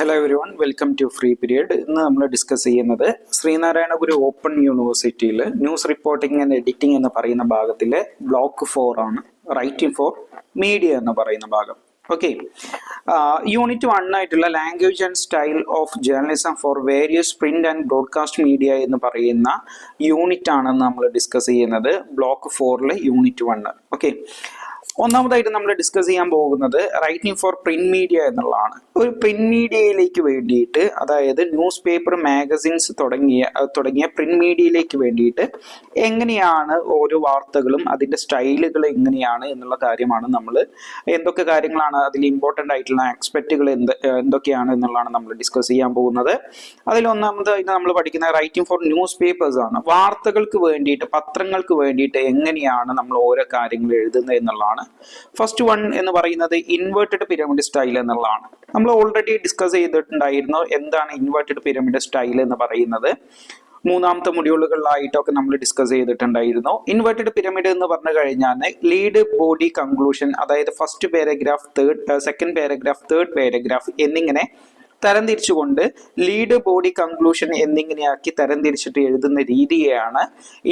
Hello everyone, welcome to free period. ഇന്ന് നമ്മൾ discuss ചെയ്യുന്നത് ശ്രീനാരായണ ഗുരു ഓപ്പൺ യൂണിവേഴ്സിറ്റിയിൽ ന്യൂസ് റിപ്പോർട്ടിംഗ് ആൻഡ് എഡിറ്റിംഗ് എന്ന് പറയുന്ന ഭാഗത്തിലെ ബ്ലോക്ക് 4 ആണ്, റൈറ്റിംഗ് ഫോർ മീഡിയ എന്ന് പറയുന്ന ഭാഗം. ഓക്കെ, യൂണിറ്റ് 1 ആയിട്ടുള്ള language and style of journalism for various print and broadcast media എന്ന് പറയുന്ന യൂണിറ്റ് ആണ് നമ്മൾ ഡിസ്കസ് ചെയ്യുന്നത്. Block 4 unit 1. ഓക്കെ, ഒന്നാമതായിട്ട് നമ്മൾ ഡിസ്കസ് ചെയ്യാൻ പോകുന്നത് റൈറ്റിംഗ് ഫോർ പ്രിന്റ് മീഡിയ എന്നുള്ളതാണ്. ഒരു പ്രിന്റ് മീഡിയയിലേക്ക് വേണ്ടിയിട്ട്, അതായത് ന്യൂസ് പേപ്പർ, മാഗസിൻസ് തുടങ്ങിയ പ്രിന്റ് മീഡിയയിലേക്ക് വേണ്ടിയിട്ട് എങ്ങനെയാണ് ഓരോ വാർത്തകളും അതിൻ്റെ സ്റ്റൈലുകൾ എങ്ങനെയാണ് എന്നുള്ള കാര്യമാണ് നമ്മൾ, എന്തൊക്കെ കാര്യങ്ങളാണ് അതിൽ ഇമ്പോർട്ടൻ്റ് ആയിട്ടുള്ള ആസ്പെക്റ്റുകൾ എന്തൊക്കെയാണ് എന്നുള്ളതാണ് നമ്മൾ ഡിസ്കസ് ചെയ്യാൻ പോകുന്നത്. അതിൽ ഒന്നാമതായിട്ട് നമ്മൾ പഠിക്കുന്ന റൈറ്റിംഗ് ഫോർ ന്യൂസ് പേപ്പേഴ്സ് ആണ്. വാർത്തകൾക്ക് വേണ്ടിയിട്ട്, പത്രങ്ങൾക്ക് വേണ്ടിയിട്ട് എങ്ങനെയാണ് നമ്മൾ ഓരോ കാര്യങ്ങൾ എഴുതുന്നത് എന്നുള്ളതാണ്. ഫസ്റ്റ് വൺ എന്ന് പറയുന്നത് ഇൻവേർട്ടഡ് പിരമിഡ് സ്റ്റൈൽ എന്നുള്ളതാണ്. നമ്മൾ ഓൾറെഡി ഡിസ്കസ് ചെയ്തിട്ടുണ്ടായിരുന്നു എന്താണ് ഇൻവേർട്ടഡ് പിരമിഡ് സ്റ്റൈൽ എന്ന് പറയുന്നത്. മൂന്നാമത്തെ മൊഡ്യൂളുകളിലായിട്ടൊക്കെ നമ്മൾ ഡിസ്കസ് ചെയ്തിട്ടുണ്ടായിരുന്നു. ഇൻവേർട്ടഡ് പിരമിഡ് എന്ന് പറഞ്ഞു കഴിഞ്ഞാൽ ലീഡ്, ബോഡി, കൺക്ലൂഷൻ, അതായത് first paragraph, second paragraph, third paragraph എന്നിങ്ങനെ തരംതിരിച്ചുകൊണ്ട് ലീഡ്, ബോഡി, കൺക്ലൂഷൻ എന്നിങ്ങനെയാക്കി തരംതിരിച്ചിട്ട് എഴുതുന്ന രീതിയെയാണ്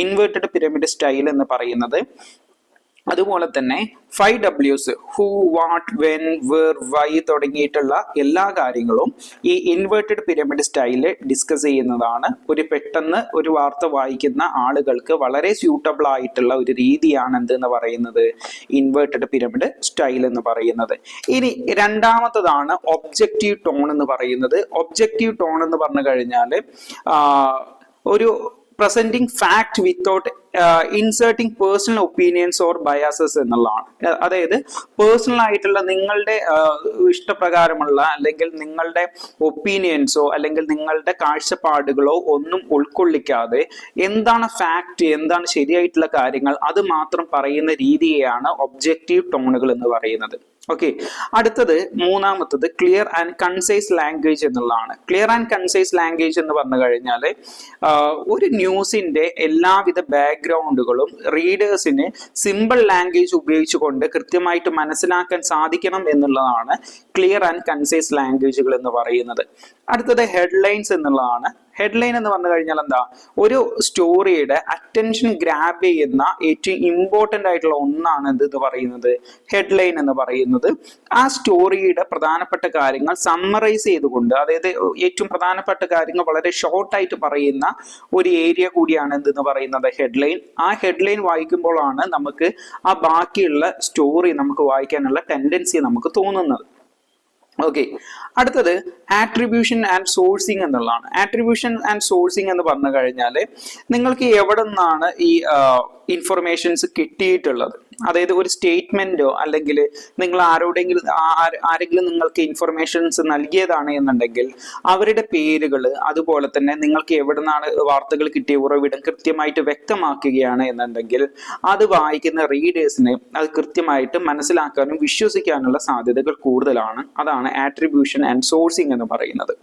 ഇൻവേർട്ടഡ് പിരമിഡ് സ്റ്റൈൽ എന്ന് പറയുന്നത്. അതുപോലെ തന്നെ 5Ws, who, what, when, where, why തുടങ്ങിയിട്ടുള്ള എല്ലാ കാര്യങ്ങളും ഈ ഇൻവേർട്ടഡ് പിരമിഡ് സ്റ്റൈല് ഡിസ്കസ് ചെയ്യുന്നതാണ്. പെട്ടെന്ന് ഒരു വാർത്ത വായിക്കുന്ന ആളുകൾക്ക് വളരെ സ്യൂട്ടബിൾ ആയിട്ടുള്ള ഒരു രീതിയാണ് എന്തെന്ന് പറയുന്നത്, ഇൻവേർട്ടഡ് പിരമിഡ് സ്റ്റൈൽ എന്ന് പറയുന്നത്. ഇനി രണ്ടാമത്തതാണ് ഒബ്ജക്റ്റീവ് ടോൺ എന്ന് പറയുന്നത്. ഒബ്ജക്റ്റീവ് ടോൺ എന്ന് പറഞ്ഞു കഴിഞ്ഞാൽ ഒരു presenting fact without inserting personal opinions or biases എന്നുള്ളതാണ്. അതായത് പേഴ്സണൽ ആയിട്ടുള്ള നിങ്ങളുടെ ഇഷ്ടപ്രകാരമുള്ള അല്ലെങ്കിൽ നിങ്ങളുടെ ഒപ്പീനിയൻസോ അല്ലെങ്കിൽ നിങ്ങളുടെ കാഴ്ചപ്പാടുകളോ ഒന്നും ഉൾക്കൊള്ളിക്കാതെ എന്താണ് ഫാക്ട്, എന്താണ് ശരിയായിട്ടുള്ള കാര്യങ്ങൾ അത് മാത്രം പറയുന്ന രീതിയെയാണ് ഒബ്ജക്റ്റീവ് ടോണുകൾ എന്ന് പറയുന്നത്. ഓക്കെ, അടുത്തത് മൂന്നാമത്തത് ക്ലിയർ ആൻഡ് കൺസൈസ് ലാംഗ്വേജ് എന്നുള്ളതാണ്. ക്ലിയർ ആൻഡ് കൺസൈസ് ലാംഗ്വേജ് എന്ന് പറഞ്ഞു കഴിഞ്ഞാൽ ഒരു ന്യൂസിന്റെ എല്ലാവിധ ബാക്ക്ഗ്രൗണ്ടുകളും റീഡേഴ്സിന് സിമ്പിൾ ലാംഗ്വേജ് ഉപയോഗിച്ചുകൊണ്ട് കൃത്യമായിട്ട് മനസ്സിലാക്കാൻ സാധിക്കണം എന്നുള്ളതാണ് ക്ലിയർ ആൻഡ് കൺസൈസ് ലാംഗ്വേജുകൾ എന്ന് പറയുന്നത്. അടുത്തത് ഹെഡ്ലൈൻസ് എന്നുള്ളതാണ്. ഹെഡ്ലൈൻ എന്ന് പറഞ്ഞു കഴിഞ്ഞാൽ എന്താ, ഒരു സ്റ്റോറിയുടെ അറ്റൻഷൻ ഗ്രാബ് ചെയ്യുന്ന ഏറ്റവും ഇമ്പോർട്ടൻ്റ് ആയിട്ടുള്ള ഒന്നാണ് എന്ന് പറയുന്നത് ഹെഡ്ലൈൻ എന്ന് പറയുന്നത്. ആ സ്റ്റോറിയുടെ പ്രധാനപ്പെട്ട കാര്യങ്ങൾ സമ്മറൈസ് ചെയ്തുകൊണ്ട്, അതായത് ഏറ്റവും പ്രധാനപ്പെട്ട കാര്യങ്ങൾ വളരെ ഷോർട്ടായിട്ട് പറയുന്ന ഒരു ഏരിയ കൂടിയാണ് എന്തെന്ന് പറയുന്നത് ഹെഡ്ലൈൻ. ആ ഹെഡ്ലൈൻ വായിക്കുമ്പോഴാണ് നമുക്ക് ആ ബാക്കിയുള്ള സ്റ്റോറി നമുക്ക് വായിക്കാനുള്ള ടെൻഡൻസി നമുക്ക് തോന്നുന്നത്. ഓക്കെ, അടുത്തത് ആട്രിബ്യൂഷൻ ആൻഡ് സോഴ്സിങ് എന്നുള്ളതാണ്. ആട്രിബ്യൂഷൻ ആൻഡ് സോഴ്സിങ് എന്ന് പറഞ്ഞു കഴിഞ്ഞാൽ നിങ്ങൾക്ക് എവിടെ നിന്നാണ് ഈ ഇൻഫർമേഷൻസ് കിട്ടിയിട്ടുള്ളത്, അതായത് ഒരു സ്റ്റേറ്റ്മെന്റോ അല്ലെങ്കിൽ നിങ്ങൾ ആരെങ്കിലും നിങ്ങൾക്ക് ഇൻഫർമേഷൻസ് നൽകിയതാണ് എന്നുണ്ടെങ്കിൽ അവരുടെ പേരുകൾ, അതുപോലെ തന്നെ നിങ്ങൾക്ക് എവിടെ നിന്നാണ് വാർത്തകൾ കിട്ടിയ ഉറവിടം കൃത്യമായിട്ട് വ്യക്തമാക്കുകയാണ് എന്നുണ്ടെങ്കിൽ അത് വായിക്കുന്ന റീഡേഴ്സിന് അത് കൃത്യമായിട്ട് മനസ്സിലാക്കാനും വിശ്വസിക്കാനുള്ള സാധ്യതകൾ കൂടുതലാണ്. അതാണ് ആട്രിബ്യൂഷൻ ആൻഡ് സോഴ്സിങ് എന്ന് പറയുന്നത്.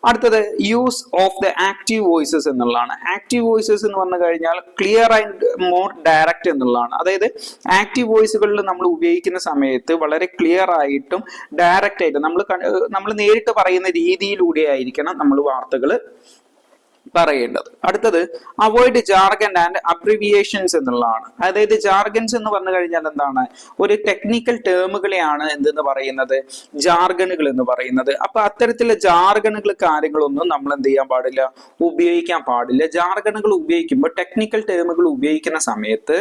അടുത്തത് use of the active voices എന്നുള്ളതാണ്. ആക്റ്റീവ് വോയിസസ് എന്ന് പറഞ്ഞു കഴിഞ്ഞാൽ ക്ലിയർ ആൻഡ് മോർ ഡയറക്റ്റ് എന്നുള്ളതാണ്. അതായത് ആക്റ്റീവ് വോയിസുകളിൽ നമ്മൾ ഉപയോഗിക്കുന്ന സമയത്ത് വളരെ ക്ലിയർ ആയിട്ടും ഡയറക്റ്റ് ആയിട്ടും നമ്മൾ നേരിട്ട് പറയുന്ന രീതിയിലൂടെ ആയിരിക്കണം നമ്മൾ വാർത്തകൾ പറയേണ്ടത്. അടുത്തത് അവോയ്ഡ് ജാർഗൻ ആൻഡ് അബ്രിവിയേഷൻസ് എന്നുള്ളതാണ്. അതായത് ജാർഗൻസ് എന്ന് പറഞ്ഞു കഴിഞ്ഞാൽ എന്താണ്, ഒരു ടെക്നിക്കൽ ടേമുകളെയാണ് എന്തെന്ന് പറയുന്നത്, ജാർഗനുകൾ എന്ന് പറയുന്നത്. അപ്പൊ അത്തരത്തിലുള്ള ജാർഗനുകൾ കാര്യങ്ങളൊന്നും നമ്മൾ എന്ത് ചെയ്യാൻ പാടില്ല, ഉപയോഗിക്കാൻ പാടില്ല. ജാർഗനുകൾ ഉപയോഗിക്കുമ്പോൾ, ടെക്നിക്കൽ ടേമുകൾ ഉപയോഗിക്കുന്ന സമയത്ത്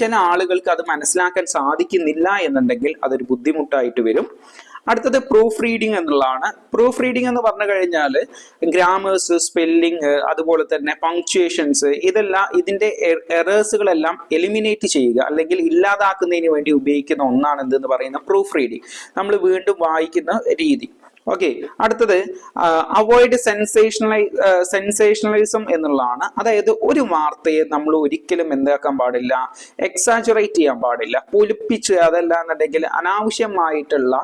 ചില ആളുകൾക്ക് അത് മനസ്സിലാക്കാൻ സാധിക്കുന്നില്ല എന്നുണ്ടെങ്കിൽ അതൊരു ബുദ്ധിമുട്ടായിട്ട് വരും. അടുത്തത് പ്രൂഫ് റീഡിംഗ് എന്നുള്ളതാണ്. പ്രൂഫ് റീഡിംഗ് എന്ന് പറഞ്ഞു കഴിഞ്ഞാൽ ഗ്രാമേഴ്സ്, സ്പെല്ലിംഗ്, അതുപോലെ തന്നെ പങ്ക്ച്വേഷൻസ്, ഇതിന്റെ എറേഴ്സുകളെല്ലാം എലിമിനേറ്റ് ചെയ്യുക അല്ലെങ്കിൽ ഇല്ലാതാക്കുന്നതിന് വേണ്ടി ഉപയോഗിക്കുന്ന ഒന്നാണ് എന്തെന്ന് പറയുന്ന പ്രൂഫ് റീഡിംഗ്, നമ്മൾ വീണ്ടും വായിക്കുന്ന രീതി. ഓക്കെ, അടുത്തത് അവോയ്ഡ് സെൻസേഷണലിസം എന്നുള്ളതാണ്. അതായത് ഒരു വാർത്തയെ നമ്മൾ ഒരിക്കലും എന്താക്കാൻ പാടില്ല, എക്സാജറേറ്റ് ചെയ്യാൻ പാടില്ല, പൊലിപ്പിച്ച്, അതല്ല എന്നുണ്ടെങ്കിൽ അനാവശ്യമായിട്ടുള്ള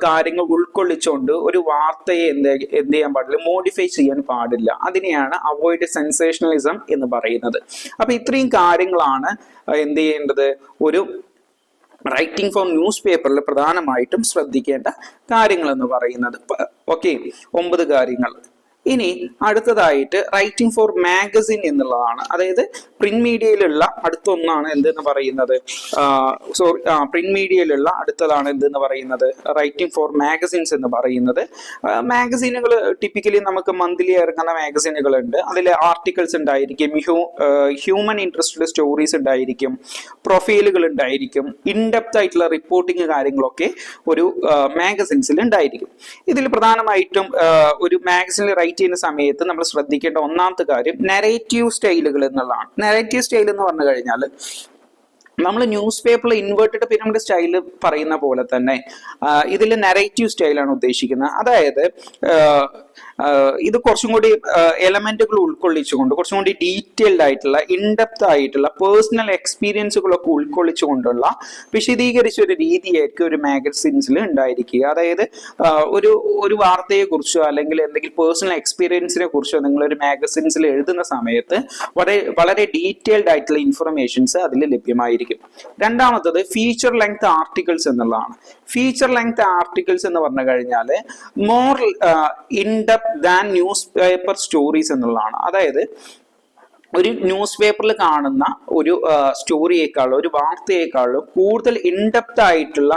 കാര്യങ്ങൾ ഉൾക്കൊള്ളിച്ചുകൊണ്ട് ഒരു വാർത്തയെ എന്ത് ചെയ്യാൻ പാടില്ല, മോഡിഫൈ ചെയ്യാൻ പാടില്ല. അതിനെയാണ് അവോയ്ഡ് സെൻസേഷണലിസം എന്ന് പറയുന്നത്. അപ്പൊ ഇത്രയും കാര്യങ്ങളാണ് എന്ത് ചെയ്യേണ്ടത്, ഒരു റൈറ്റിംഗ് ഫോർ ന്യൂസ് പേപ്പറിൽ പ്രധാനമായിട്ടും ശ്രദ്ധിക്കേണ്ട കാര്യങ്ങൾ എന്ന് പറയുന്നത്. ഓക്കെ, 9 കാര്യങ്ങൾ. ഇനി അടുത്തതായിട്ട് റൈറ്റിംഗ് ഫോർ മാഗസിൻ എന്നുള്ളതാണ്. അതായത് പ്രിന്റ് മീഡിയയിലുള്ള അടുത്ത ഒന്നാണ് എന്തെന്ന് പറയുന്നത്, പ്രിന്റ് മീഡിയയിലുള്ള അടുത്തതാണ് എന്തെന്ന് പറയുന്നത് റൈറ്റിംഗ് ഫോർ മാഗസിൻസ് എന്ന് പറയുന്നത്. മാഗസീനുകൾ ടിപ്പിക്കലി നമുക്ക് മന്ത്ലി ഇറങ്ങുന്ന മാഗസീനുകൾ ഉണ്ട്. അതിൽ ആർട്ടിക്കിൾസ് ഉണ്ടായിരിക്കും, ഹ്യൂമൻ ഇൻട്രസ്റ്റഡ് സ്റ്റോറീസ് ഉണ്ടായിരിക്കും, പ്രൊഫൈലുകൾ ഉണ്ടായിരിക്കും, ഇൻഡെപ്ത് ആയിട്ടുള്ള റിപ്പോർട്ടിങ് കാര്യങ്ങളൊക്കെ ഒരു മാഗസിൻസിൽ ഉണ്ടായിരിക്കും. ഇതിൽ പ്രധാനമായിട്ടും ഒരു മാഗസിനിൽ ചെയ്യുന്ന സമയത്ത് നമ്മൾ ശ്രദ്ധിക്കേണ്ട ഒന്നാമത്തെ കാര്യം നരേറ്റീവ് സ്റ്റൈലുകൾ എന്നുള്ളതാണ്. നരേറ്റീവ് സ്റ്റൈൽ എന്ന് പറഞ്ഞു കഴിഞ്ഞാൽ നമ്മൾ ന്യൂസ് പേപ്പറിൽ ഇൻവേർട്ടഡ് പിരമിഡ് സ്റ്റൈൽ പറയുന്ന പോലെ തന്നെ ഇതിൽ നരേറ്റീവ് സ്റ്റൈലാണ് ഉദ്ദേശിക്കുന്നത്. അതായത് ഇത് കുറച്ചും കൂടി എലമെന്റുകൾ ഉൾക്കൊള്ളിച്ചുകൊണ്ട് കുറച്ചും കൂടി ഡീറ്റെയിൽഡ് ആയിട്ടുള്ള ഇൻഡെപ്ത് ആയിട്ടുള്ള പേഴ്സണൽ എക്സ്പീരിയൻസുകളൊക്കെ ഉൾക്കൊള്ളിച്ചുകൊണ്ടുള്ള വിശദീകരിച്ച ഒരു രീതിയായിരിക്കും ഒരു മാഗസിൻസിൽ ഉണ്ടായിരിക്കുക. അതായത് ഒരു വാർത്തയെ കുറിച്ചോ അല്ലെങ്കിൽ എന്തെങ്കിലും പേഴ്സണൽ എക്സ്പീരിയൻസിനെ കുറിച്ചോ നിങ്ങളൊരു മാഗസിൻസിൽ എഴുതുന്ന സമയത്ത് വളരെ ഡീറ്റെയിൽഡ് ആയിട്ടുള്ള ഇൻഫർമേഷൻസ് അതിൽ ലഭ്യമായിരിക്കും. രണ്ടാമത്തത് ഫീച്ചർ ലെങ്ത് ആർട്ടിക്കിൾസ് എന്നുള്ളതാണ്. ഫീച്ചർ ലെങ്ത് ആർട്ടിക്കിൾസ് എന്ന് പറഞ്ഞു കഴിഞ്ഞാൽ more in-depth than news paper stories എന്നുള്ളതാണ്. അതായത് ഒരു ന്യൂസ് പേപ്പറിൽ കാണുന്ന ഒരു സ്റ്റോറിയേക്കാളും ഒരു വാർത്തയേക്കാളും കൂടുതൽ ഇൻഡെപ്ത് ആയിട്ടുള്ള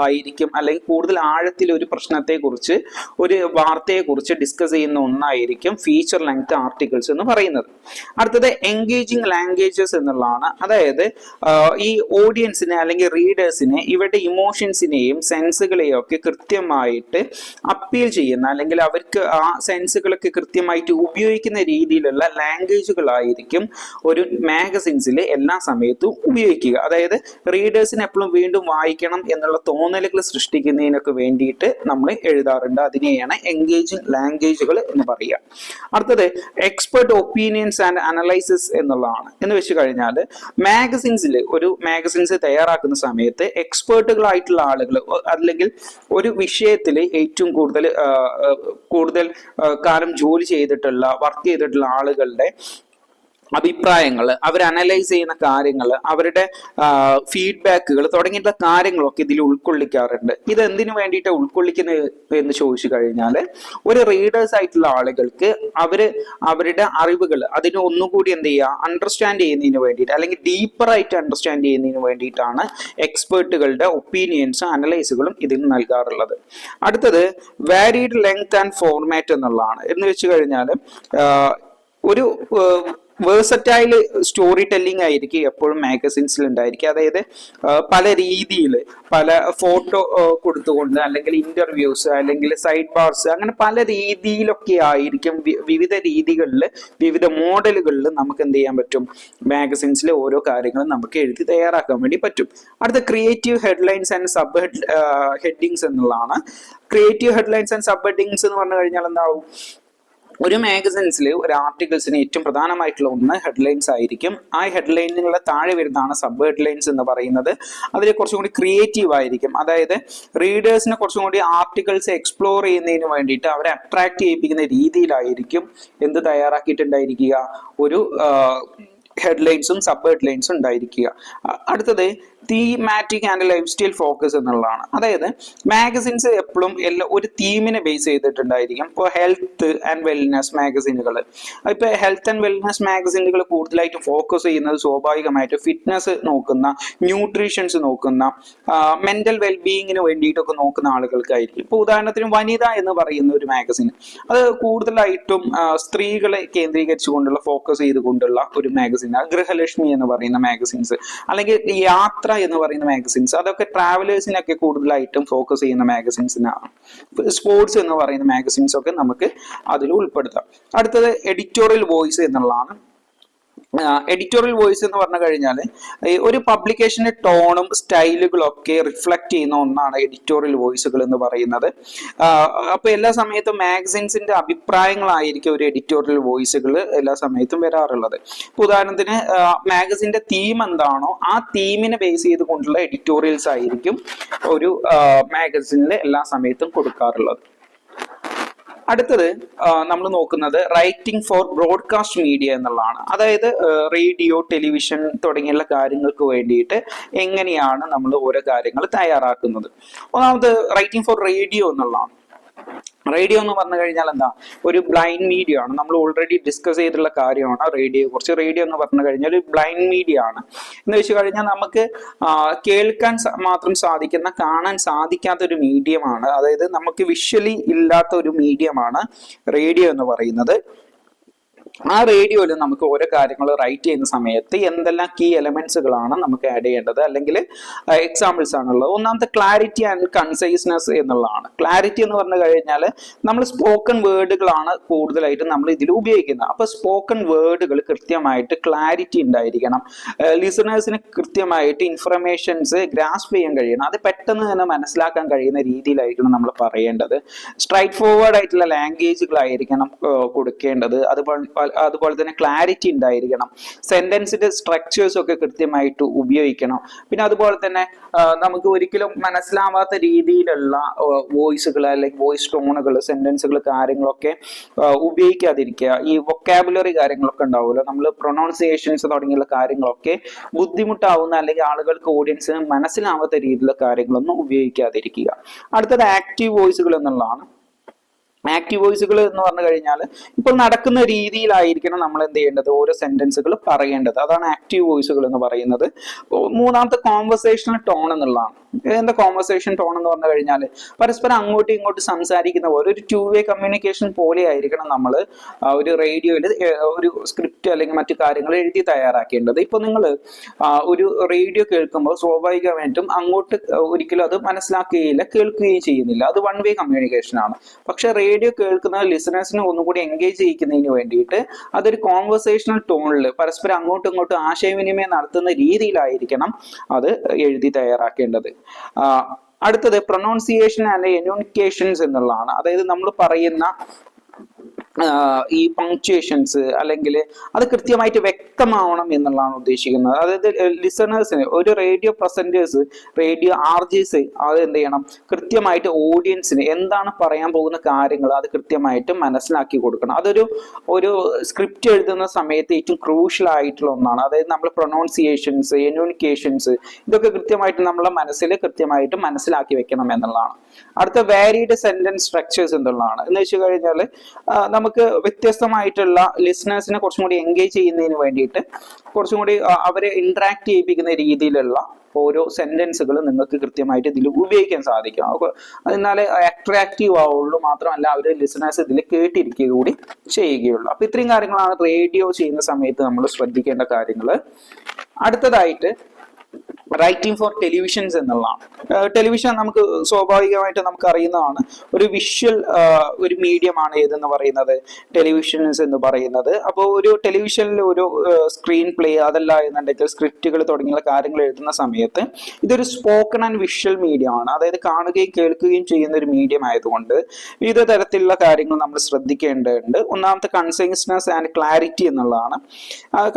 ആയിരിക്കും, അല്ലെങ്കിൽ കൂടുതൽ ആഴത്തിൽ ഒരു പ്രശ്നത്തെക്കുറിച്ച് ഒരു വാർത്തയെക്കുറിച്ച് ഡിസ്കസ് ചെയ്യുന്ന ഒന്നായിരിക്കും ഫീച്ചർ ലെങ്ത് ആർട്ടിക്കിൾസ് എന്ന് പറയുന്നത്. അടുത്തത് എൻഗേജിങ് ലാംഗ്വേജസ് എന്നുള്ളതാണ്. അതായത് ഈ ഓഡിയൻസിനെ അല്ലെങ്കിൽ റീഡേഴ്സിനെ ഇവരുടെ ഇമോഷൻസിനെയും സെൻസുകളെയും ഒക്കെ കൃത്യമായിട്ട് അപ്പീൽ ചെയ്യുന്ന അല്ലെങ്കിൽ അവർക്ക് ആ സെൻസുകളൊക്കെ കൃത്യമായിട്ട് ഉപയോഗിക്കുന്ന രീതിയിലുള്ള ലാംഗ്വേജുകളായി ഒരു മാഗസിൻസിൽ എല്ലാ സമയത്തും ഉപയോഗിക്കുക. അതായത് റീഡേഴ്സിന് എപ്പോഴും വീണ്ടും വായിക്കണം എന്നുള്ള തോന്നലുകൾ സൃഷ്ടിക്കുന്നതിനൊക്കെ വേണ്ടിയിട്ട് നമ്മൾ എഴുതാറുണ്ട്. അതിനെയാണ് എൻഗേജിങ് ലാംഗ്വേജുകൾ എന്ന് പറയുക. അടുത്തത് എക്സ്പെർട്ട് ഒപ്പീനിയൻസ് ആൻഡ് അനലൈസിസ് എന്നുള്ളതാണ്. എന്ന് വെച്ച് കഴിഞ്ഞാൽ ഒരു മാഗസിൻസ് തയ്യാറാക്കുന്ന സമയത്ത് എക്സ്പേർട്ടുകളായിട്ടുള്ള ആളുകൾ അല്ലെങ്കിൽ ഒരു വിഷയത്തിൽ ഏറ്റവും കൂടുതൽ കാലം ജോലി ചെയ്തിട്ടുള്ള വർക്ക് ചെയ്തിട്ടുള്ള ആളുകളുടെ അഭിപ്രായങ്ങൾ, അവർ അനലൈസ് ചെയ്യുന്ന കാര്യങ്ങൾ, അവരുടെ ഫീഡ്ബാക്കുകൾ തുടങ്ങിയിട്ടുള്ള കാര്യങ്ങളൊക്കെ ഇതിൽ ഉൾക്കൊള്ളിക്കാറുണ്ട്. ഇത് എന്തിനു വേണ്ടിയിട്ട് ഉൾക്കൊള്ളിക്കുന്നത് എന്ന് ചോദിച്ചു കഴിഞ്ഞാൽ ഒരു റീഡേഴ്സ് ആയിട്ടുള്ള ആളുകൾക്ക് അവരുടെ അറിവുകൾ അതിനെ ഒന്നുകൂടി എന്ത് ചെയ്യുക, അണ്ടർസ്റ്റാൻഡ് ചെയ്യുന്നതിന് വേണ്ടിയിട്ട് അല്ലെങ്കിൽ ഡീപ്പറായിട്ട് അണ്ടർസ്റ്റാൻഡ് ചെയ്യുന്നതിന് വേണ്ടിയിട്ടാണ് എക്സ്പേർട്ടുകളുടെ ഒപ്പീനിയൻസും അനലൈസുകളും ഇതിൽ നൽകാറുള്ളത്. അടുത്തത് വാരീഡ് ലെങ്ത് ആൻഡ് ഫോർമാറ്റ് എന്നുള്ളതാണ്. എന്ന് വെച്ച് കഴിഞ്ഞാൽ ഒരു വേഴ്സറ്റൈൽ സ്റ്റോറി ടെല്ലിംഗ് ആയിരിക്കും എപ്പോഴും മാഗസിൻസിൽ ഉണ്ടായിരിക്കും. അതായത് പല രീതിയിൽ പല ഫോട്ടോ കൊടുത്തുകൊണ്ട് അല്ലെങ്കിൽ ഇന്റർവ്യൂസ് അല്ലെങ്കിൽ സൈഡ് ബാർസ് അങ്ങനെ പല രീതിയിലൊക്കെ ആയിരിക്കും വിവിധ രീതികളിൽ വിവിധ മോഡലുകളിൽ നമുക്ക് എന്ത് ചെയ്യാൻ പറ്റും, മാഗസിൻസിലെ ഓരോ കാര്യങ്ങളും നമുക്ക് എഴുതി തയ്യാറാക്കാൻ വേണ്ടി പറ്റും. അടുത്ത creative headlines and sub headings എന്നുള്ളതാണ്. Creative headlines and sub headings എന്ന് പറഞ്ഞു കഴിഞ്ഞാൽ എന്താവും, ഒരു മാഗസിൻസിൽ ഒരു ആർട്ടിക്കിൾസിന് ഏറ്റവും പ്രധാനമായിട്ടുള്ള ഒന്ന് ഹെഡ്ലൈൻസ് ആയിരിക്കും. ആ ഹെഡ്ലൈനിനുള്ള താഴെ വരുന്നതാണ് സബ് ഹെഡ്ലൈൻസ് എന്ന് പറയുന്നത്. അതിൽ കുറച്ചും കൂടി ക്രിയേറ്റീവ് ആയിരിക്കും. അതായത് റീഡേഴ്സിനെ കുറച്ചും കൂടി ആർട്ടിക്കിൾസ് എക്സ്പ്ലോർ ചെയ്യുന്നതിന് വേണ്ടിയിട്ട് അവരെ അട്രാക്ട് ചെയ്യിപ്പിക്കുന്ന രീതിയിലായിരിക്കും എന്ത് തയ്യാറാക്കിയിട്ടുണ്ടായിരിക്കുക, ഒരു ഹെഡ്ലൈൻസും സബ് ഹെഡ്ലൈൻസും ഉണ്ടായിരിക്കുക. അടുത്തത് thematic and life style focus എന്നുള്ളതാണ്. അതായത് മാഗസിൻസ് എപ്പോഴും ഒരു തീമിനെ ബേസ് ചെയ്തിട്ടുണ്ടായിരിക്കും. ഇപ്പോൾ ഹെൽത്ത് ആൻഡ് വെൽനെസ് മാഗസിനുകൾ, ഇപ്പോൾ ഹെൽത്ത് ആൻഡ് വെൽനെസ് മാഗസിനുകൾ കൂടുതലായിട്ട് ഫോക്കസ് ചെയ്യുന്നത് സ്വാഭാവികമായിട്ട് ഫിറ്റ്നസ് നോക്കുന്ന, ന്യൂട്രീഷൻസ് നോക്കുന്ന, മെന്റൽ വെൽബീയിങ്ങിന് വേണ്ടിയിട്ടൊക്കെ നോക്കുന്ന ആളുകൾക്കായിരിക്കും. ഇപ്പോൾ ഉദാഹരണത്തിന് വനിത എന്ന് പറയുന്ന ഒരു മാഗസിൻ, അത് കൂടുതലായിട്ടും സ്ത്രീകളെ കേന്ദ്രീകരിച്ചുകൊണ്ടുള്ള ഫോക്കസ് ചെയ്തുകൊണ്ടുള്ള ഒരു മാഗസിൻ. ഗൃഹലക്ഷ്മി എന്ന് പറയുന്ന മാഗസിൻസ് അല്ലെങ്കിൽ യാത്ര എന്ന് പറയുന്ന മാഗസിൻസ്, അതൊക്കെ ട്രാവലേഴ്സിനൊക്കെ കൂടുതലായിട്ടും ഫോക്കസ് ചെയ്യുന്ന മാഗസിൻസിനാണ്. സ്പോർട്സ് എന്ന് പറയുന്ന മാഗസിൻസ് ഒക്കെ നമുക്ക് അതിൽ ഉൾപ്പെടുത്താം. അടുത്തത് എഡിറ്റോറിയൽ വോയിസ് എന്നുള്ളതാണ്. എഡിറ്റോറിയൽ വോയിസ് എന്ന് പറഞ്ഞു കഴിഞ്ഞാൽ ഒരു പബ്ലിക്കേഷന്റെ ടോണും സ്റ്റൈലുകളും ഒക്കെ റിഫ്ലക്ട് ചെയ്യുന്ന ഒന്നാണ് എഡിറ്റോറിയൽ വോയിസുകൾ എന്ന് പറയുന്നത്. അപ്പൊ എല്ലാ സമയത്തും മാഗസിൻസിന്റെ അഭിപ്രായങ്ങളായിരിക്കും ഒരു എഡിറ്റോറിയൽ വോയിസുകൾ എല്ലാ സമയത്തും വരാറുള്ളത്. ഉദാഹരണത്തിന് മാഗസിന്റെ തീം എന്താണോ ആ തീമിനെ ബേസ് ചെയ്തുകൊണ്ടുള്ള എഡിറ്റോറിയൽസ് ആയിരിക്കും ഒരു മാഗസിനിൽ എല്ലാ സമയത്തും കൊടുക്കാറുള്ളത്. അടുത്തത് നമ്മൾ നോക്കുന്നത് റൈറ്റിംഗ് ഫോർ ബ്രോഡ്കാസ്റ്റ് മീഡിയ എന്നുള്ളതാണ്. അതായത് റേഡിയോ, ടെലിവിഷൻ തുടങ്ങിയുള്ള കാര്യങ്ങൾക്ക് വേണ്ടിയിട്ട് എങ്ങനെയാണ് നമ്മൾ ഓരോ കാര്യങ്ങൾ തയ്യാറാക്കുന്നത്. ഒന്നാമത് റൈറ്റിംഗ് ഫോർ റേഡിയോ എന്നുള്ളതാണ്. റേഡിയോ എന്ന് പറഞ്ഞു കഴിഞ്ഞാൽ എന്താ, ഒരു ബ്ലൈൻഡ് മീഡിയ ആണ്. നമ്മൾ ഓൾറെഡി ഡിസ്കസ് ചെയ്തിട്ടുള്ള കാര്യമാണ് റേഡിയോയെ കുറിച്ച്. റേഡിയോ എന്ന് പറഞ്ഞു കഴിഞ്ഞാൽ ഒരു ബ്ലൈൻഡ് മീഡിയ ആണ് എന്ന് വെച്ച് കഴിഞ്ഞാൽ നമുക്ക് കേൾക്കാൻ മാത്രം സാധിക്കുന്ന, കാണാൻ സാധിക്കാത്ത ഒരു മീഡിയമാണ്. അതായത് നമുക്ക് വിഷ്വലി ഇല്ലാത്ത ഒരു മീഡിയമാണ് റേഡിയോ എന്ന് പറയുന്നത്. ആ റേഡിയോയിൽ നമുക്ക് ഓരോ കാര്യങ്ങൾ റൈറ്റ് ചെയ്യുന്ന സമയത്ത് എന്തെല്ലാം കീ എലമെന്റ്സുകളാണ് നമുക്ക് ആഡ് ചെയ്യേണ്ടത്, അല്ലെങ്കിൽ എക്സാമ്പിൾസ് ആണുള്ളത്. ഒന്നാമത്തെ ക്ലാരിറ്റി ആൻഡ് കൺസൈസ്നെസ് എന്നുള്ളതാണ്. ക്ലാരിറ്റി എന്ന് പറഞ്ഞു കഴിഞ്ഞാൽ നമ്മൾ സ്പോക്കൺ വേർഡുകളാണ് കൂടുതലായിട്ട് നമ്മൾ ഇതിൽ ഉപയോഗിക്കുന്നത്. അപ്പൊ സ്പോക്കൺ വേർഡുകൾ കൃത്യമായിട്ട് ക്ലാരിറ്റി ഉണ്ടായിരിക്കണം, ലിസണേഴ്സിന് കൃത്യമായിട്ട് ഇൻഫർമേഷൻസ് ഗ്രാസ്പ് ചെയ്യാൻ കഴിയണം, അത് പെട്ടെന്ന് തന്നെ മനസ്സിലാക്കാൻ കഴിയുന്ന രീതിയിലായിരിക്കണം നമ്മൾ പറയേണ്ടത്. സ്ട്രൈറ്റ് ഫോർവേഡ് ആയിട്ടുള്ള ലാംഗ്വേജുകളായിരിക്കണം കൊടുക്കേണ്ടത്. അതുപോലെ തന്നെ ക്ലാരിറ്റി ഉണ്ടായിരിക്കണം, സെന്റൻസിന്റെ സ്ട്രക്ചേഴ്സ് ഒക്കെ കൃത്യമായിട്ട് ഉപയോഗിക്കണം. പിന്നെ അതുപോലെ തന്നെ നമുക്ക് ഒരിക്കലും മനസ്സിലാവാത്ത രീതിയിലുള്ള വോയിസുകൾ അല്ലെങ്കിൽ വോയിസ് ടോണുകൾ, സെന്റൻസുകൾ, കാര്യങ്ങളൊക്കെ ഉപയോഗിക്കാതിരിക്കുക. ഈ വൊക്കാബുലറി കാര്യങ്ങളൊക്കെ ഉണ്ടാവുമല്ലോ, നമ്മൾ പ്രൊനൗൺസിയേഷൻസ് തുടങ്ങിയുള്ള കാര്യങ്ങളൊക്കെ ബുദ്ധിമുട്ടാവുന്ന അല്ലെങ്കിൽ ആളുകൾക്ക്, ഓഡിയൻസിന് മനസ്സിലാവാത്ത രീതിയിലുള്ള കാര്യങ്ങളൊന്നും ഉപയോഗിക്കാതിരിക്കുക. അടുത്തത് ആക്റ്റീവ് വോയിസുകൾ എന്നുള്ളതാണ്. ആക്റ്റീവ് വോയിസുകൾ എന്ന് പറഞ്ഞു കഴിഞ്ഞാൽ ഇപ്പോൾ നടക്കുന്ന രീതിയിലായിരിക്കണം നമ്മൾ എന്ത് ചെയ്യേണ്ടത്, ഓരോ സെന്റൻസുകൾ പറയേണ്ടത്. അതാണ് ആക്റ്റീവ് വോയിസുകൾ എന്ന് പറയുന്നത്. മൂന്നാമത്തെ കോൺവെർസേഷണൽ ടോൺ എന്നുള്ളതാണ്. എന്താ കോൺവെർസേഷൻ ടോൺ എന്ന് പറഞ്ഞു കഴിഞ്ഞാൽ പരസ്പരം അങ്ങോട്ടും ഇങ്ങോട്ടും സംസാരിക്കുന്ന പോലെ ഒരു ടു വേ കമ്മ്യൂണിക്കേഷൻ പോലെ ആയിരിക്കണം നമ്മൾ ഒരു റേഡിയോയിൽ ഒരു സ്ക്രിപ്റ്റ് അല്ലെങ്കിൽ മറ്റു കാര്യങ്ങൾ എഴുതി തയ്യാറാക്കേണ്ടത്. ഇപ്പൊ നിങ്ങൾ ഒരു റേഡിയോ കേൾക്കുമ്പോൾ സ്വാഭാവികമായിട്ടും അങ്ങോട്ട് ഒരിക്കലും അത് മനസ്സിലാക്കുകയില്ല, കേൾക്കുകയും ചെയ്യുന്നില്ല. അത് വൺ വേ കമ്മ്യൂണിക്കേഷൻ ആണ്. പക്ഷെ റേഡിയോ കേൾക്കുന്ന ലിസണേഴ്സിനെ ഒന്നുകൂടി എൻഗേജ് ചെയ്യിക്കുന്നതിന് വേണ്ടിയിട്ട് അതൊരു കോൺവെർസേഷണൽ ടോണിൽ പരസ്പരം അങ്ങോട്ടും ഇങ്ങോട്ടും ആശയവിനിമയം നടത്തുന്ന രീതിയിലായിരിക്കണം അത് എഴുതി തയ്യാറാക്കേണ്ടത്. അടുത്തത് പ്രൊനൗൺസിയേഷൻ ആൻഡ് എനുൻസിയേഷൻസ് എന്നുള്ളതാണ്. അതായത് നമ്മൾ പറയുന്ന ഈ പങ്ക്ച്വേഷൻസ് അല്ലെങ്കിൽ അത് കൃത്യമായിട്ട് വ്യക്തമാവണം എന്നുള്ളതാണ് ഉദ്ദേശിക്കുന്നത്. അതായത് ലിസണേഴ്സിന്, ഒരു റേഡിയോ പ്രസന്റേഴ്സ്, റേഡിയോ ആർജേസ് അത് എന്ത് ചെയ്യണം, കൃത്യമായിട്ട് ഓഡിയൻസിന് എന്താണ് പറയാൻ പോകുന്ന കാര്യങ്ങൾ അത് കൃത്യമായിട്ട് മനസ്സിലാക്കി കൊടുക്കണം. ഒരു സ്ക്രിപ്റ്റ് എഴുതുന്ന സമയത്ത് ഏറ്റവും ക്രൂഷ്യൽ ആയിട്ടുള്ള ഒന്നാണ്. അതായത് നമ്മൾ പ്രൊനൗൺസിയേഷൻസ്, എനുൻസിയേഷൻസ് ഇതൊക്കെ കൃത്യമായിട്ട് നമ്മളെ മനസ്സിൽ കൃത്യമായിട്ട് മനസ്സിലാക്കി വെക്കണം എന്നുള്ളതാണ്. അടുത്ത വാരീഡ് സെന്റൻസ് സ്ട്രക്ചേഴ്സ് എന്നുള്ളതാണ്. എന്ന് വെച്ച് കഴിഞ്ഞാൽ നമുക്ക് വ്യത്യസ്തമായിട്ടുള്ള ലിസണേഴ്സിനെ കുറച്ചും കൂടി എൻഗേജ് ചെയ്യുന്നതിന് വേണ്ടിയിട്ട് കുറച്ചും കൂടി അവരെ ഇന്ററാക്ട് ചെയ്യിപ്പിക്കുന്ന രീതിയിലുള്ള ഓരോ സെന്റൻസുകൾ നിങ്ങൾക്ക് കൃത്യമായിട്ട് ഇതിൽ ഉപയോഗിക്കാൻ സാധിക്കും. എന്നാലേ അട്രാക്റ്റീവ് ആവുള്ളൂ, മാത്രമല്ല അവർ ലിസണേഴ്സ് ഇതിൽ കേട്ടിരിക്കുക കൂടി ചെയ്യുകയുള്ളൂ. അപ്പൊ ഇത്രയും കാര്യങ്ങളാണ് റേഡിയോ ചെയ്യുന്ന സമയത്ത് നമ്മൾ ശ്രദ്ധിക്കേണ്ട കാര്യങ്ങൾ. അടുത്തതായിട്ട് റൈറ്റിംഗ് ഫോർ ടെലിവിഷൻസ് എന്നുള്ളതാണ്. ടെലിവിഷൻ നമുക്ക് സ്വാഭാവികമായിട്ട് നമുക്ക് അറിയുന്നതാണ്, ഒരു വിഷ്വൽ ഒരു മീഡിയമാണ് ഏതെന്ന് പറയുന്നത്, ടെലിവിഷൻസ് എന്ന് പറയുന്നത്. അപ്പോൾ ഒരു ടെലിവിഷനിൽ ഒരു സ്ക്രീൻ പ്ലേ അതല്ല എന്നുണ്ടെങ്കിൽ സ്ക്രിപ്റ്റുകൾ തുടങ്ങിയുള്ള കാര്യങ്ങൾ എഴുതുന്ന സമയത്ത് ഇതൊരു സ്പോക്കൺ ആൻഡ് വിഷ്വൽ മീഡിയം ആണ്. അതായത് കാണുകയും കേൾക്കുകയും ചെയ്യുന്ന ഒരു മീഡിയം ആയതുകൊണ്ട് വിവിധ തരത്തിലുള്ള കാര്യങ്ങൾ നമ്മൾ ശ്രദ്ധിക്കേണ്ടതുണ്ട്. ഒന്നാമത്തെ കൺസൈസ്നെസ് ആൻഡ് ക്ലാരിറ്റി എന്നുള്ളതാണ്.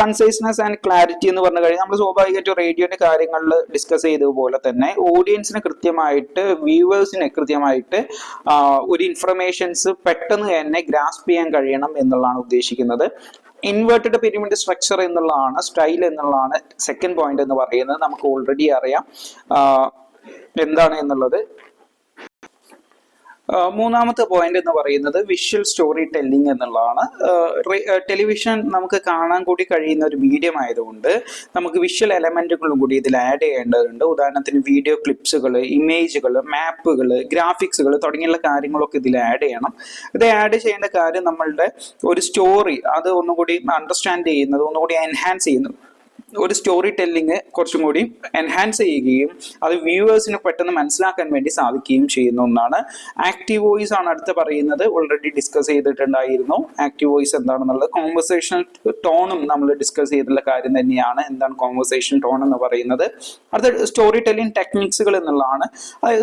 കൺസൈസ്നെസ് ആൻഡ് ക്ലാരിറ്റി എന്ന് പറഞ്ഞു കഴിഞ്ഞാൽ നമ്മൾ സ്വാഭാവികമായിട്ട് റേഡിയോന്റെ കാര്യങ്ങൾ ഡിസ്കസ് ചെയ്തതുപോലെ തന്നെ ഓഡിയൻസിന് കൃത്യമായിട്ട്, വ്യൂവേഴ്സിന് കൃത്യമായിട്ട് ഒരു ഇൻഫർമേഷൻസ് പെട്ടെന്ന് തന്നെ ഗ്രാസ്പ് ചെയ്യാൻ കഴിയണം എന്നുള്ളതാണ് ഉദ്ദേശിക്കുന്നത്. ഇൻവേർട്ടഡ് പിരമിഡ് സ്ട്രക്ചർ എന്നുള്ളതാണ്, സ്റ്റൈൽ എന്നുള്ളതാണ് സെക്കൻഡ് പോയിന്റ് എന്ന് പറയുന്നത്. നമുക്ക് ഓൾറെഡി അറിയാം എന്താണ് എന്നുള്ളത്. മൂന്നാമത്തെ പോയിന്റ് എന്ന് പറയുന്നത് വിഷ്വൽ സ്റ്റോറി ടെല്ലിംഗ് എന്നുള്ളതാണ്. ടെലിവിഷൻ നമുക്ക് കാണാൻ കൂടി കഴിയുന്ന ഒരു മീഡിയം ആയതുകൊണ്ട് നമുക്ക് വിഷ്വൽ എലമെന്റുകളും കൂടി ഇതിൽ ആഡ് ചെയ്യേണ്ടതുണ്ട്. ഉദാഹരണത്തിന് വീഡിയോ ക്ലിപ്സുകൾ, ഇമേജുകൾ, മാപ്പുകൾ, ഗ്രാഫിക്സുകൾ തുടങ്ങിയുള്ള കാര്യങ്ങളൊക്കെ ഇതിൽ ആഡ് ചെയ്യണം. ഇത് ആഡ് ചെയ്യേണ്ട കാര്യം നമ്മളുടെ ഒരു സ്റ്റോറി അത് ഒന്നുകൂടി അണ്ടർസ്റ്റാൻഡ് ചെയ്യുന്നത്, ഒന്നുകൂടി എൻഹാൻസ് ചെയ്യുന്നത്, ഒരു സ്റ്റോറി ടെല്ലിങ് കുറച്ചും കൂടി എൻഹാൻസ് ചെയ്യുകയും അത് വ്യൂവേഴ്സിന് പെട്ടെന്ന് മനസ്സിലാക്കാൻ വേണ്ടി സാധിക്കുകയും ചെയ്യുന്ന ഒന്നാണ്. ആക്റ്റീവ് വോയിസ് ആണ് അടുത്ത് പറയുന്നത്, ഓൾറെഡി ഡിസ്കസ് ചെയ്തിട്ടുണ്ടായിരുന്നു ആക്റ്റീവ് വോയിസ് എന്താണെന്നുള്ളത്. കോൺവെർസേഷണൽ ടോണും നമ്മൾ ഡിസ്കസ് ചെയ്തിട്ടുള്ള കാര്യം തന്നെയാണ്, എന്താണ് കോൺവെർസേഷൻ ടോൺ എന്ന് പറയുന്നത്. അടുത്ത സ്റ്റോറി ടെല്ലിംഗ് ടെക്നിക്സുകൾ എന്നുള്ളതാണ്.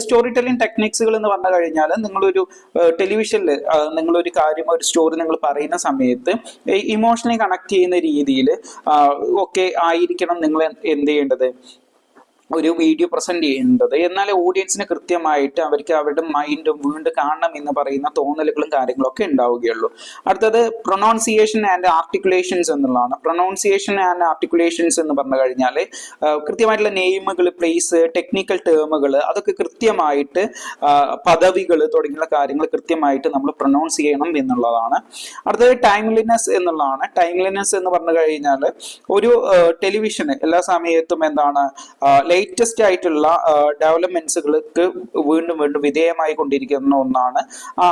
സ്റ്റോറി ടെല്ലിംഗ് ടെക്നിക്സുകൾ എന്ന് പറഞ്ഞു കഴിഞ്ഞാൽ നിങ്ങളൊരു ടെലിവിഷനിൽ നിങ്ങളൊരു കാര്യം, ഒരു സ്റ്റോറി നിങ്ങൾ പറയുന്ന സമയത്ത് ഇമോഷണലി കണക്ട് ചെയ്യുന്ന രീതിയിൽ ഒക്കെ ആയിരിക്കണം നിങ്ങൾ എന്ത് ചെയ്യേണ്ടത്, ഒരു വീഡിയോ പ്രസന്റ് ചെയ്യുന്നത്. എന്നാൽ ഓഡിയൻസിന് കൃത്യമായിട്ട് അവർക്ക് അവരുടെ മൈൻഡും വീണ്ടും കാണണം എന്ന് പറയുന്ന തോന്നലുകളും കാര്യങ്ങളൊക്കെ ഉണ്ടാവുകയുള്ളൂ. അടുത്തത് പ്രൊനൗൺസിയേഷൻ ആൻഡ് ആർട്ടിക്കുലേഷൻസ് എന്നുള്ളതാണ്. പ്രൊനൗൺസിയേഷൻ ആൻഡ് ആർട്ടിക്കുലേഷൻസ് എന്ന് പറഞ്ഞു കഴിഞ്ഞാൽ കൃത്യമായിട്ടുള്ള നെയിമുകൾ, പ്ലേസ്, ടെക്നിക്കൽ ടേമുകൾ, അതൊക്കെ കൃത്യമായിട്ട് പദവികൾ തുടങ്ങിയുള്ള കാര്യങ്ങൾ കൃത്യമായിട്ട് നമ്മൾ പ്രൊനൗൺസ് ചെയ്യണം എന്നുള്ളതാണ്. അടുത്തത് ടൈംലിനെസ് എന്നുള്ളതാണ്. ടൈംലിനെസ് എന്ന് പറഞ്ഞു കഴിഞ്ഞാൽ ഒരു ടെലിവിഷന് എല്ലാ സമയത്തും എന്താണ് ലേറ്റസ്റ്റ് ആയിട്ടുള്ള ഡെവലപ്മെന്റ്സുകൾക്ക് വീണ്ടും വീണ്ടും വിധേയമായി കൊണ്ടിരിക്കുന്ന ഒന്നാണ്.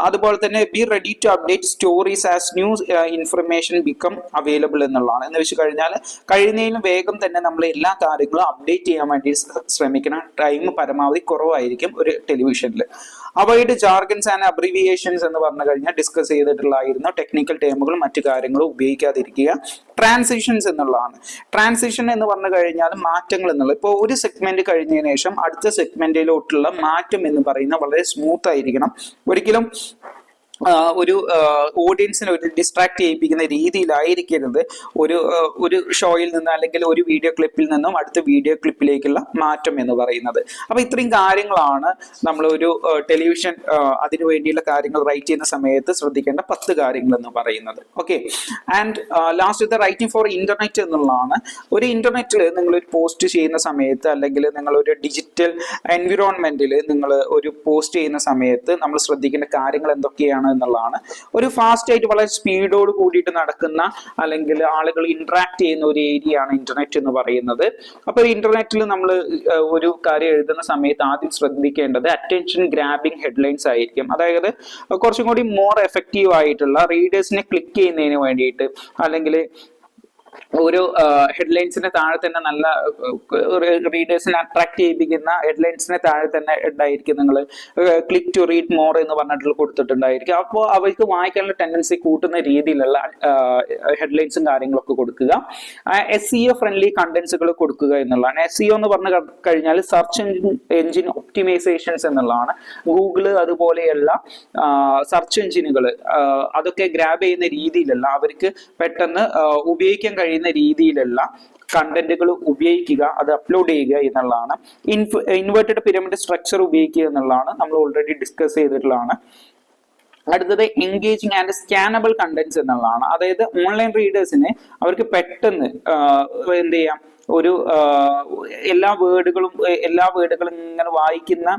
അതുപോലെ തന്നെ be ready to update stories as new information become available എന്നുള്ളതാണ്. എന്ന് വെച്ച് കഴിഞ്ഞാൽ കഴിയുന്നതിലും വേഗം തന്നെ നമ്മൾ എല്ലാ കാര്യങ്ങളും അപ്ഡേറ്റ് ചെയ്യാൻ വേണ്ടി ശ്രമിക്കണം. ടൈം പരമാവധി കുറവായിരിക്കും ഒരു ടെലിവിഷനിൽ. അവോയ്ഡ് ജാർഗൻസ് ആൻഡ് അബ്രിവിയേഷൻസ് എന്ന് പറഞ്ഞു കഴിഞ്ഞാൽ ഡിസ്കസ് ചെയ്തിട്ടുള്ളായിരുന്നു. ടെക്നിക്കൽ ടേമുകളും മറ്റു കാര്യങ്ങളും ഉപയോഗിക്കാതിരിക്കുക. ട്രാൻസിഷൻസ് എന്നുള്ളതാണ്. ട്രാൻസിഷൻ എന്ന് പറഞ്ഞു കഴിഞ്ഞാൽ മാറ്റങ്ങൾ എന്നുള്ളത്. ഇപ്പോൾ ഒരു സെഗ്മെന്റ് കഴിഞ്ഞതിന് ശേഷം അടുത്ത സെഗ്മെന്റിലോട്ടുള്ള മാറ്റം എന്ന് പറയുന്നത് വളരെ സ്മൂത്ത് ആയിരിക്കണം. ഒരിക്കലും ഒരു ഓഡിയൻസിനെ ഒരു ഡിസ്ട്രാക്ട് ചെയ്യിപ്പിക്കുന്ന രീതിയിലായിരിക്കരുത് ഒരു ഷോയിൽ നിന്ന് അല്ലെങ്കിൽ ഒരു വീഡിയോ ക്ലിപ്പിൽ നിന്നും അടുത്ത വീഡിയോ ക്ലിപ്പിലേക്കുള്ള മാറ്റം എന്ന് പറയുന്നത്. അപ്പൊ ഇത്രയും കാര്യങ്ങളാണ് നമ്മൾ ഒരു ടെലിവിഷൻ അതിനു വേണ്ടിയുള്ള കാര്യങ്ങൾ റൈറ്റ് ചെയ്യുന്ന സമയത്ത് ശ്രദ്ധിക്കേണ്ട 10 കാര്യങ്ങൾ എന്ന് പറയുന്നത്. Okay. And last writing for internet എന്നുള്ളതാണ്. ഒരു ഇന്റർനെറ്റിൽ നിങ്ങൾ ഒരു പോസ്റ്റ് ചെയ്യുന്ന സമയത്ത് അല്ലെങ്കിൽ നിങ്ങൾ ഒരു ഡിജിറ്റൽ എൻവിറോൺമെന്റിൽ നിങ്ങൾ ഒരു പോസ്റ്റ് ചെയ്യുന്ന സമയത്ത് നമ്മൾ ശ്രദ്ധിക്കേണ്ട കാര്യങ്ങൾ എന്തൊക്കെയാണ് എന്നുള്ളതാണ്. ഒരു ഫാസ്റ്റ് ആയിട്ട് വളരെ സ്പീഡോട് കൂടിയിട്ട് നടക്കുന്ന അല്ലെങ്കിൽ ആളുകൾ ഇന്ററാക്ട് ചെയ്യുന്ന ഒരു ഏരിയ ആണ് ഇന്റർനെറ്റ് എന്ന് പറയുന്നത്. അപ്പൊ ഇന്റർനെറ്റിൽ നമ്മൾ ഒരു കാര്യം എഴുതുന്ന സമയത്ത് ആദ്യം ശ്രദ്ധിക്കേണ്ടത് അറ്റൻഷൻ ഗ്രാബിംഗ് ഹെഡ്ലൈൻസ് ആയിരിക്കും. അതായത് കുറച്ചും കൂടി മോർ എഫക്റ്റീവ് ആയിട്ടുള്ള റീഡേഴ്സിനെ ക്ലിക്ക് ചെയ്യുന്നതിന് വേണ്ടിയിട്ട് അല്ലെങ്കിൽ ഒരു ഹെഡ്ലൈൻസിന് താഴെ തന്നെ നല്ല റീഡേഴ്സിനെ അട്രാക്ട് ചെയ്യിപ്പിക്കുന്ന ഹെഡ്ലൈൻസിന് താഴെ തന്നെ ഉണ്ടായിരിക്കും നിങ്ങൾ ക്ലിക്ക് ടു റീഡ് മോർ എന്ന് പറഞ്ഞിട്ട് കൊടുത്തിട്ടുണ്ടായിരിക്കും. അപ്പോൾ അവർക്ക് വായിക്കാനുള്ള ടെൻഡൻസി കൂട്ടുന്ന രീതിയിലുള്ള ഹെഡ്ലൈൻസും കാര്യങ്ങളൊക്കെ കൊടുക്കുക. SEO ഫ്രണ്ട്ലി കണ്ടന്റ്സുകൾ കൊടുക്കുക എന്നുള്ളതാണ്. SEO എന്ന് പറഞ്ഞു കഴിഞ്ഞാൽ സെർച്ച് എഞ്ചിൻ ഒപ്റ്റിമൈസേഷൻസ് എന്നുള്ളതാണ്. ഗൂഗിള് അതുപോലെയുള്ള സെർച്ച് എഞ്ചിനുകൾ അതൊക്കെ ഗ്രാബ് ചെയ്യുന്ന രീതിയിലുള്ള അവർക്ക് പെട്ടെന്ന് ഉപയോഗിക്കാൻ കഴിയുന്ന രീതിയിലുള്ള കണ്ടന്റുകൾ ഉപയോഗിക്കുക, അത് അപ്ലോഡ് ചെയ്യുക എന്നുള്ളതാണ്. ഇൻവേർട്ടഡ് പിരമിഡ് സ്ട്രക്ചർ ഉപയോഗിക്കുക എന്നുള്ളതാണ്. നമ്മൾ ഓൾറെഡി ഡിസ്കസ് ചെയ്തിട്ടുള്ളതാണ്. അടുത്തത് എൻഗേജിങ് ആൻഡ് സ്കാനബിൾ കണ്ടന്റ്സ് എന്നുള്ളതാണ്. അതായത് ഓൺലൈൻ റീഡേഴ്സിന് അവർക്ക് പെട്ടെന്ന് എന്ത് ചെയ്യാം, ഒരു എല്ലാ വേർഡുകളും ഇങ്ങനെ വായിക്കുന്ന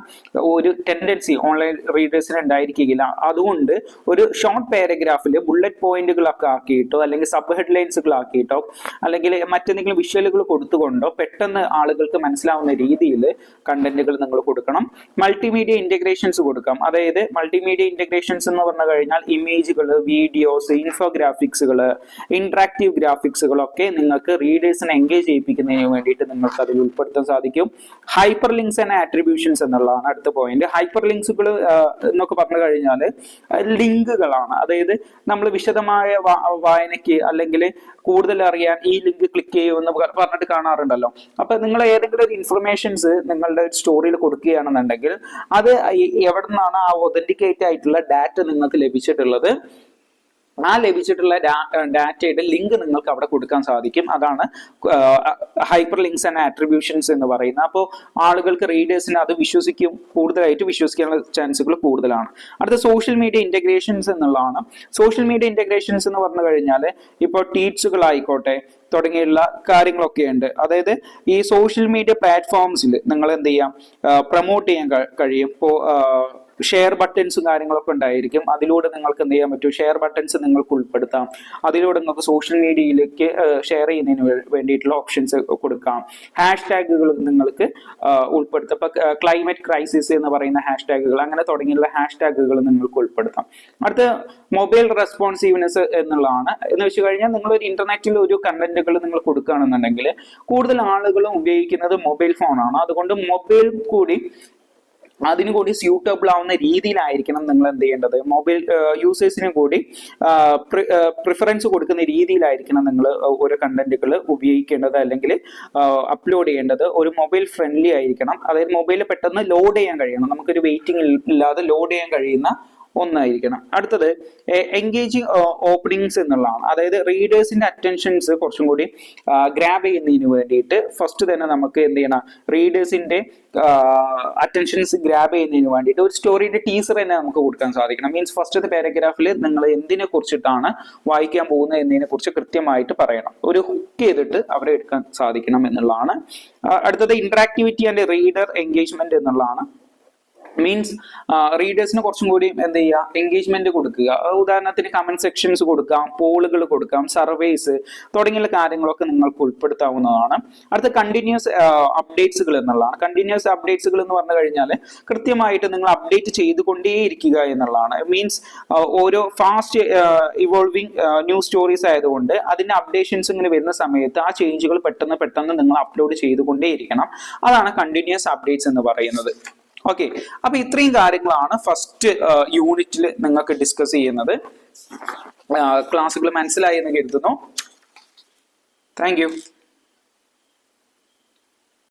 ഒരു ടെൻഡൻസി ഓൺലൈൻ റീഡേഴ്സിന് ഉണ്ടായിരിക്കില്ല. അതുകൊണ്ട് ഒരു ഷോർട്ട് പാരഗ്രാഫിൽ ബുള്ളറ്റ് പോയിന്റുകളൊക്കെ ആക്കിയിട്ടോ അല്ലെങ്കിൽ സബ് ഹെഡ്ലൈൻസുകൾ ആക്കിയിട്ടോ അല്ലെങ്കിൽ മറ്റെന്തെങ്കിലും വിഷ്വലുകൾ കൊടുത്തുകൊണ്ടോ പെട്ടെന്ന് ആളുകൾക്ക് മനസ്സിലാവുന്ന രീതിയിൽ കണ്ടന്റുകൾ നിങ്ങൾ കൊടുക്കണം. മൾട്ടിമീഡിയ ഇന്റഗ്രേഷൻസ് കൊടുക്കാം. അതായത് മൾട്ടിമീഡിയ ഇന്റഗ്രേഷൻസ് എന്ന് പറഞ്ഞു കഴിഞ്ഞാൽ ഇമേജുകൾ, വീഡിയോസ്, ഇൻഫോഗ്രാഫിക്സുകൾ, ഇന്ററാക്റ്റീവ് ഗ്രാഫിക്സുകളൊക്കെ നിങ്ങൾക്ക് റീഡേഴ്സിനെ എൻഗേജ് ചെയ്യിപ്പിക്കും വേണ്ടിയിട്ട് നിങ്ങൾക്ക് അതിൽ ഉൾപ്പെടുത്താൻ സാധിക്കും. ഹൈപ്പർ ലിങ്ക്സ് ആൻഡ് ആട്രിബ്യൂഷൻസ് എന്നുള്ളതാണ് അടുത്ത പോയിന്റ്. ഹൈപ്പർ ലിങ്ക്സുകൾ എന്നൊക്കെ പറഞ്ഞു കഴിഞ്ഞാൽ ലിങ്കുകളാണ്. അതായത് നമ്മൾ വിശദമായ വായനയ്ക്ക് അല്ലെങ്കിൽ കൂടുതൽ അറിയാൻ ഈ ലിങ്ക് ക്ലിക്ക് ചെയ്യുമെന്ന് പറഞ്ഞിട്ട് കാണാറുണ്ടല്ലോ. അപ്പൊ നിങ്ങൾ ഏതെങ്കിലും ഒരു ഇൻഫർമേഷൻസ് നിങ്ങളുടെ സ്റ്റോറിയിൽ കൊടുക്കുകയാണെന്നുണ്ടെങ്കിൽ അത് എവിടെ നിന്നാണ് ആ ഒതന്റിക്കേറ്റ് ആയിട്ടുള്ള ഡാറ്റ നിങ്ങൾക്ക് ലഭിച്ചിട്ടുള്ളത്, ആ ലഭിച്ചിട്ടുള്ള ഡാറ്റയുടെ ലിങ്ക് നിങ്ങൾക്ക് അവിടെ കൊടുക്കാൻ സാധിക്കും. അതാണ് ഹൈപ്പർ ലിങ്ക്സ് ആൻഡ് ആട്രിബ്യൂഷൻസ് എന്ന് പറയുന്നത്. അപ്പോൾ ആളുകൾക്ക് റീഡേഴ്സിന് അത് കൂടുതലായിട്ട് വിശ്വസിക്കാനുള്ള ചാൻസുകൾ കൂടുതലാണ്. അടുത്ത സോഷ്യൽ മീഡിയ ഇന്റഗ്രേഷൻസ് എന്നുള്ളതാണ്. സോഷ്യൽ മീഡിയ ഇന്റഗ്രേഷൻസ് എന്ന് പറഞ്ഞു കഴിഞ്ഞാൽ ഇപ്പോൾ ട്വീറ്റ്സുകളായിക്കോട്ടെ തുടങ്ങിയുള്ള കാര്യങ്ങളൊക്കെ ഉണ്ട്. അതായത് ഈ സോഷ്യൽ മീഡിയ പ്ലാറ്റ്ഫോംസിൽ നിങ്ങൾ എന്ത് ചെയ്യാം, പ്രൊമോട്ട് ചെയ്യാൻ കഴിയും. ഇപ്പോൾ ഷെയർ ബട്ടൺസും കാര്യങ്ങളൊക്കെ ഉണ്ടായിരിക്കും. അതിലൂടെ നിങ്ങൾക്ക് എന്ത് ചെയ്യാൻ പറ്റും, ഷെയർ ബട്ടൺസ് നിങ്ങൾക്ക് ഉൾപ്പെടുത്താം. അതിലൂടെ നിങ്ങൾക്ക് സോഷ്യൽ മീഡിയയിലേക്ക് ഷെയർ ചെയ്യുന്നതിന് വേണ്ടിയിട്ടുള്ള ഓപ്ഷൻസ് കൊടുക്കാം. ഹാഷ്ടാഗുകൾ നിങ്ങൾക്ക് ഉൾപ്പെടുത്താം. ഇപ്പൊ ക്ലൈമറ്റ് ക്രൈസിസ് എന്ന് പറയുന്ന ഹാഷ്ടാഗുകൾ, അങ്ങനെ തുടങ്ങിയുള്ള ഹാഷ്ടാഗുകൾ നിങ്ങൾക്ക് ഉൾപ്പെടുത്താം. അടുത്ത മൊബൈൽ റെസ്പോൺസീവ്നെസ് എന്നുള്ളതാണ്. എന്ന് വെച്ച് കഴിഞ്ഞാൽ നിങ്ങൾ ഒരു ഇന്റർനെറ്റിൽ ഒരു കണ്ടന്റുകൾ നിങ്ങൾ കൊടുക്കുകയാണെന്നുണ്ടെങ്കിൽ കൂടുതൽ ആളുകളും ഉപയോഗിക്കുന്നത് മൊബൈൽ ഫോണാണ്. അതുകൊണ്ട് മൊബൈൽ കൂടി അതിനു കൂടി സ്യൂട്ടബിൾ ആവുന്ന രീതിയിലായിരിക്കണം നിങ്ങൾ എന്ത് ചെയ്യേണ്ടത്, മൊബൈൽ യൂസേഴ്സിന് കൂടി പ്രിഫറൻസ് കൊടുക്കുന്ന രീതിയിലായിരിക്കണം നിങ്ങൾ ഓരോ കണ്ടന്റുകൾ ഉപയോഗിക്കേണ്ടത് അല്ലെങ്കിൽ അപ്ലോഡ് ചെയ്യേണ്ടത്. ഒരു മൊബൈൽ ഫ്രണ്ട്ലി ആയിരിക്കണം. അതായത് മൊബൈലിൽ പെട്ടെന്ന് ലോഡ് ചെയ്യാൻ കഴിയണം, നമുക്കൊരു വെയിറ്റിംഗ് ഇല്ലാതെ ലോഡ് ചെയ്യാൻ കഴിയുന്ന ഒന്നായിരിക്കണം. അടുത്തത് എൻഗേജിങ് ഓപ്പണിങ്സ് എന്നുള്ളതാണ്. അതായത് റീഡേഴ്സിന്റെ അറ്റൻഷൻസ് കുറച്ചും കൂടി ഗ്രാബ് ചെയ്യുന്നതിന് വേണ്ടിയിട്ട് ഫസ്റ്റ് തന്നെ നമുക്ക് എന്ത് ചെയ്യണം, റീഡേഴ്സിന്റെ അറ്റൻഷൻസ് ഗ്രാബ് ചെയ്യുന്നതിന് വേണ്ടിയിട്ട് ഒരു സ്റ്റോറിയുടെ ടീസർ തന്നെ നമുക്ക് കൊടുക്കാൻ സാധിക്കണം. മീൻസ് ഫസ്റ്റത്തെ പാരഗ്രാഫിൽ നിങ്ങൾ എന്തിനെ കുറിച്ചിട്ടാണ് വായിക്കാൻ പോകുന്നത് എന്നതിനെ കുറിച്ച് കൃത്യമായിട്ട് പറയണം. ഒരു ഹുക്ക് ചെയ്തിട്ട് അവരെ എടുക്കാൻ സാധിക്കണം എന്നുള്ളതാണ്. അടുത്തത് ഇന്ററാക്ടിവിറ്റി ആൻഡ് റീഡർ എൻഗേജ്മെന്റ് എന്നുള്ളതാണ്. മീൻസ് റീഡേഴ്സിന് കുറച്ചും കൂടി എന്ത് ചെയ്യുക, എൻഗേജ്മെന്റ് കൊടുക്കുക. ഉദാഹരണത്തിന് കമന്റ് സെക്ഷൻസ് കൊടുക്കാം, പോളുകൾ കൊടുക്കാം, സർവേസ് തുടങ്ങിയുള്ള കാര്യങ്ങളൊക്കെ നിങ്ങൾക്ക് ഉൾപ്പെടുത്താവുന്നതാണ്. അടുത്ത കണ്ടിന്യൂസ് അപ്ഡേറ്റ്സുകൾ എന്നുള്ളതാണ്. കണ്ടിന്യൂസ് അപ്ഡേറ്റ്സുകൾ എന്ന് പറഞ്ഞു കഴിഞ്ഞാൽ കൃത്യമായിട്ട് നിങ്ങൾ അപ്ഡേറ്റ് ചെയ്തുകൊണ്ടേയിരിക്കുക എന്നുള്ളതാണ്. മീൻസ് ഓരോ ഫാസ്റ്റ് ഇവോൾവിംഗ് ന്യൂസ് സ്റ്റോറീസ് ആയതുകൊണ്ട് അതിന്റെ അപ്ഡേഷൻസ് ഇങ്ങനെ വരുന്ന സമയത്ത് ആ ചേഞ്ചുകൾ പെട്ടെന്ന് നിങ്ങൾ അപ്ലോഡ് ചെയ്തുകൊണ്ടേയിരിക്കണം. അതാണ് കണ്ടിന്യൂസ് അപ്ഡേറ്റ്സ് എന്ന് പറയുന്നത്. ഓക്കെ, അപ്പൊ ഇത്രയും കാര്യങ്ങളാണ് ഫസ്റ്റ് യൂണിറ്റിൽ നിങ്ങൾക്ക് ഡിസ്കസ് ചെയ്യുന്നത്. ക്ലാസ്സുകൾ മനസ്സിലായി എന്ന് കരുതുന്നു. Thank you.